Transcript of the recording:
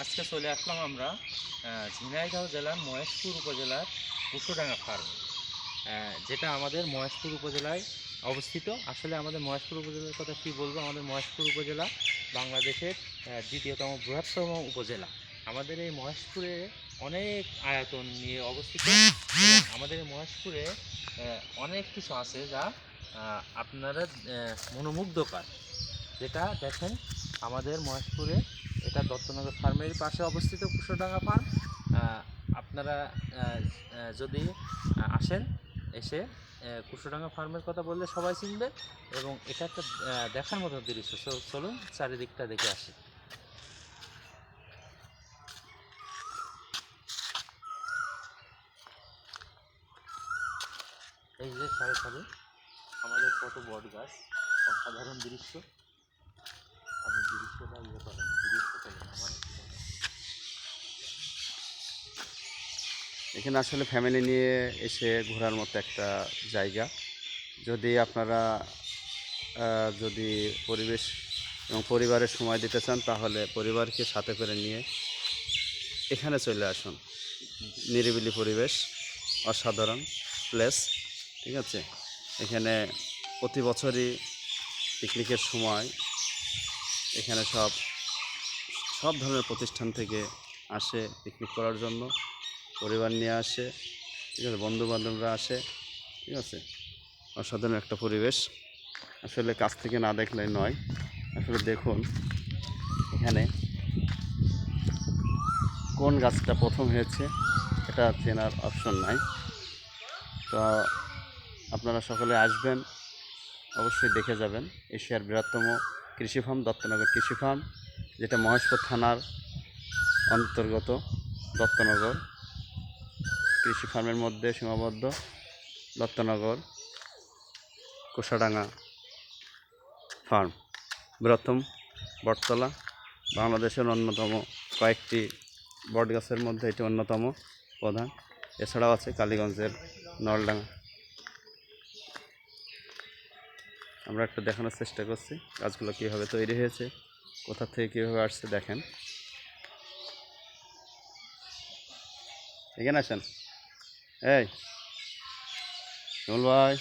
আজকে চলে আসলাম আমরা ঝিনাইদহ জেলার মহেশপুর উপজেলার কুশোডাঙ্গা ফার্ম, যেটা আমাদের মহেশপুর উপজেলায় অবস্থিত। আসলে আমাদের মহেশপুর উপজেলার কথা কি বলবো, আমাদের মহেশপুর উপজেলা বাংলাদেশের দ্বিতীয়তম বৃহত্তম উপজেলা। আমাদের এই মহেশপুরে অনেক আয়তন নিয়ে অবস্থিত এবং আমাদের এই মহেশপুরে অনেক কিছু আছে যা আপনারা মনোমুগ্ধকর। যেটা দেখেন আমাদের মহেশপুরে, এটা দত্তনগর ফার্মের পাশে অবস্থিত কুশোডাঙ্গা ফার্ম। আপনারা যদি আসেন, এসে কুশোডাঙ্গা ফার্মের কথা বললে সবাই চিনবে এবং এটা একটা দেখার মতো দৃশ্য। চলুন চারিদিকটা দেখে আসি। এই যে সাড়ে সাড়ে আমাদের কত বট গাছ, অসাধারণ দৃশ্য। আমি দৃশ্যটা ইয়ে করেন, দৃশ্য করেন আমার। এখানে আসলে ফ্যামিলি নিয়ে এসে ঘোরার মতো একটা জায়গা। যদি আপনারা যদি পরিবেশ এবং পরিবারের সময় দিতে চান, তাহলে পরিবারকে সাথে করে নিয়ে এখানে চলে আসুন। নিরিবিলি পরিবেশ, অসাধারণ প্লেস। ঠিক আছে, এখানে প্রতি বছরই পিকনিকের সময় এখানে সব ধরনের প্রতিষ্ঠান থেকে আসে পিকনিক করার জন্য, পরিবার নিয়ে আসে। ঠিক আছে, বন্ধুবান্ধবরা আসে। ঠিক আছে, অসাধারণ একটা পরিবেশ। আসলে কাছ থেকে না দেখলে নয়, আসলে দেখুন এখানে কোন গাছটা প্রথম হয়েছে এটা চেনার অপশন নাই। তো আপনারা সকলে আসবেন, অবশ্যই দেখে যাবেন। এশিয়ার বৃহত্তম কৃষি ফার্ম দত্তনগর কৃষি ফার্ম, যেটা মহেশপুর থানার অন্তর্গত দত্তনগর কৃষি ফার্মের মধ্যে সীমাবদ্ধ। দত্তনগর কুশাডাঙ্গা ফার্ম বৃহত্তম বটতলা, বাংলাদেশের অন্যতম কয়েকটি বট গাছের মধ্যে এটি অন্যতম প্রধান। এছাড়াও আছে কালীগঞ্জের নলডাঙ্গা। আমরা একটা দেখানোর চেষ্টা করছি গাছগুলো কীভাবে তৈরি হয়েছে, কোথা থেকে কীভাবে আসছে। দেখেন, এখানে আসেন। এই শিমুল ভাই।